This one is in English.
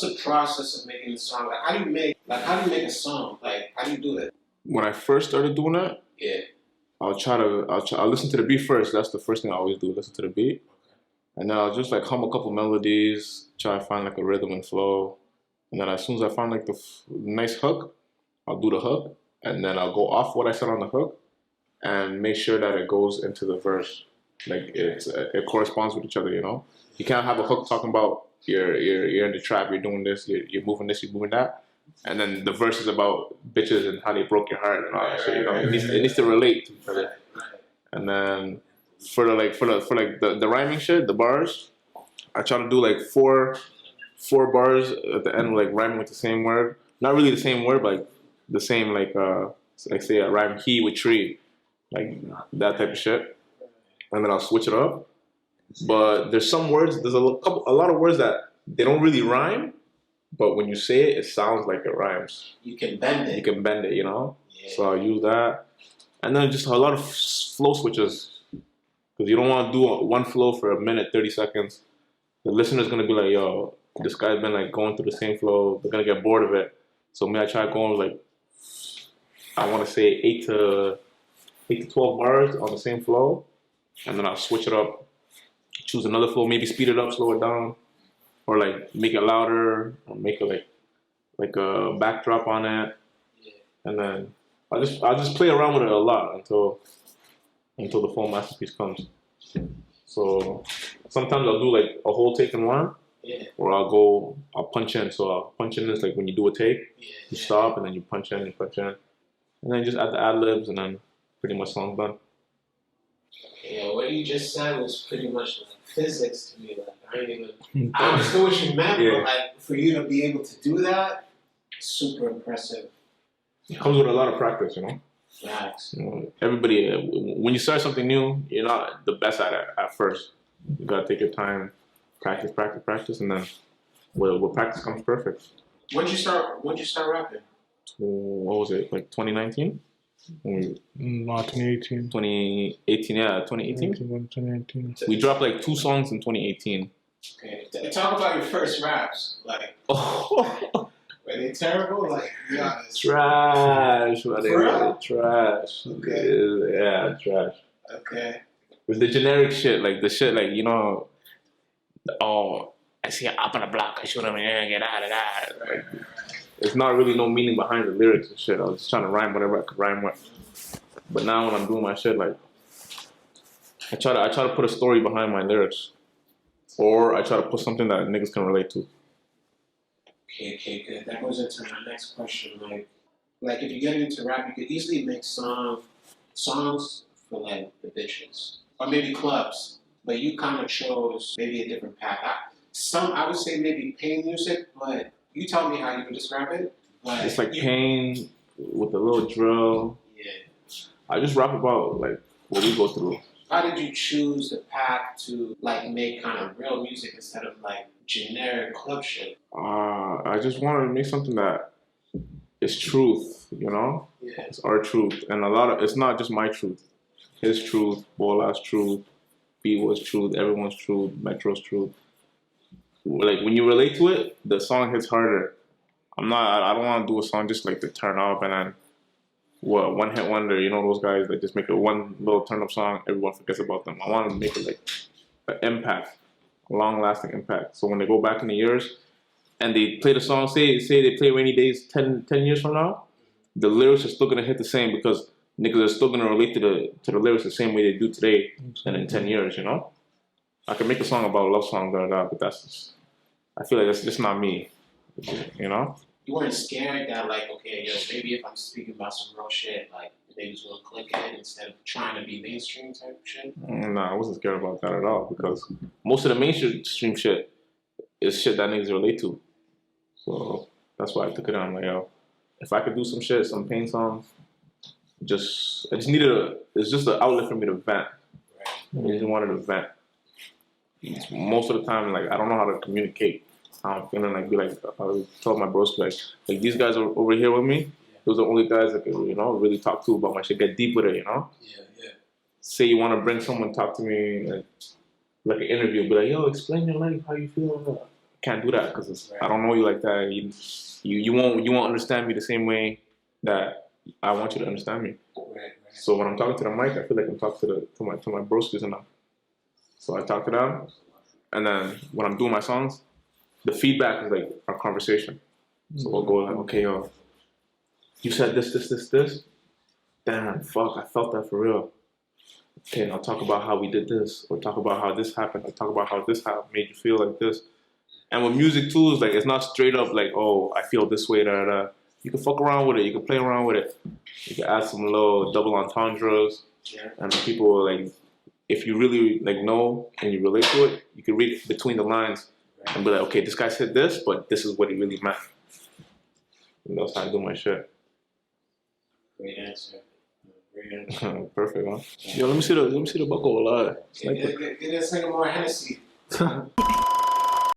the process of making a song? Like, how do you make a song? Like, how do you do it? When I first started doing it, Yeah. I'll listen to the beat first. That's the first thing I always do. Listen to the beat, and then I'll just like hum a couple melodies, try to find like a rhythm and flow, and then as soon as I find like the nice hook, I'll do the hook, and then I'll go off what I said on the hook, and make sure that it goes into the verse, like it corresponds with each other. You know, you can't have a hook talking about you're in the trap, you're doing this, you're moving this, you're moving that, and then the verse is about bitches and how they broke your heart and all that shit. You know, it needs to relate to each other. And then for the rhyming shit, the bars, I try to do like four bars at the end, like rhyming with the same word. Not really the same word, but like the same like say a rhyme he with tree, like that type of shit. And then I'll switch it up. But there's some words, there's a lot of words that they don't really rhyme, but when you say it, it sounds like it rhymes. You can bend it. You can bend it, you know? Yeah. So I'll use that. And then just a lot of flow switches. Because you don't want to do one flow for a minute, 30 seconds. The listener's going to be like, yo, this guy's been like going through the same flow. They're going to get bored of it. So maybe I try going like, I want to say 8 to 12 bars on the same flow. And then I'll switch it up. Choose another flow, maybe speed it up, slow it down, or like make it louder, or make it like a backdrop on it, and then I'll just play around with it a lot until the full masterpiece comes. So sometimes I'll do like a whole take in one, or I'll punch in. So I'll punch in is like when you do a take, you stop and then you punch in, and then you just add the ad libs, and then pretty much song's done. Yeah, what you just said was pretty much like physics to me. Like I understood what you meant, but like for you to be able to do that, super impressive. It comes with a lot of practice, you know. Facts. You know, everybody, when you start something new, you're not the best at it at first. You gotta take your time, practice, and then with practice comes perfect. When'd you start rapping? What was it, like 2019? No, 2018. 2018, yeah, 2018. 2018. We dropped like 2 songs in 2018. Okay, talk about your first raps. Like, were they terrible? Like, be honest. Trash. Trash. Okay. Yeah, trash. Okay. With the generic shit, like the shit, like, you know, oh, I see an up on the block, I shoot him and get out of that. Like, there's not really no meaning behind the lyrics and shit. I was just trying to rhyme whatever I could rhyme with. But now when I'm doing my shit, like, I try to put a story behind my lyrics, or I try to put something that niggas can relate to. Okay, good. That goes into my next question. Like if you get into rap, you could easily make songs for like the bitches or maybe clubs, but you kind of chose maybe a different path. I would say maybe pain music, but you tell me how you would describe it. But it's like pain with a little drill. Yeah. I just rap about like what we go through. How did you choose the path to like make kind of real music instead of like generic club shit? I just wanted to make something that is truth, you know? Yeah. It's our truth. And it's not just my truth. His truth, Bola's truth, B-Word's truth, everyone's truth, Metro's truth. Like when you relate to it, the song hits harder. I don't want to do a song just like to turn up and then one hit wonder, you know, those guys that just make a one little turn up song, everyone forgets about them. I want to make it like an impact, a long lasting impact. So when they go back in the years and they play the song, say they play Rainy Days 10 years from now, the lyrics are still gonna hit the same because niggas are still gonna relate to the lyrics the same way they do today and in 10 years, you know? I can make a song about a love song, but I feel like that's just not me, you know? You weren't scared that like, okay, maybe if I'm speaking about some real shit, like niggas will click it instead of trying to be mainstream type shit? Nah, I wasn't scared about that at all because most of the mainstream shit is shit that niggas relate to. So that's why I took it on. Like, yo, if I could do some shit, some pain songs, I just needed it's just an outlet for me to vent. I just wanted to vent. Most of the time, like, I don't know how to communicate. I'm feeling like, I told my bros, like these guys are over here with me. Those are the only guys that can, you know, really talk to about my shit, get deep with it, you know? Yeah. Say you want to bring someone, talk to me, like an interview, be like, yo, explain your life, how you feel. can't do that because I don't know you like that. You won't understand me the same way that I want you to understand me. Right. So when I'm talking to the mic, I feel like I'm talking to my broskis and them. So I talk to them, and then when I'm doing my songs, the feedback is like our conversation. So we'll go like, okay, yo, you said this. Damn, fuck, I felt that for real. Okay, and I'll talk about how we did this, or talk about how this happened, or talk about how this made you feel like this. And with music too, it's like it's not straight up like, oh, I feel this way, da da. You can fuck around with it. You can play around with it. You can add some little double entendres, and people like, if you really like know and you relate to it, you can read between the lines and be like, okay, this guy said this, but this is what he really meant. And that's how I do my shit. Great answer. Perfect, huh? Yo, let me see the buckle alive. Get us some more Hennessy.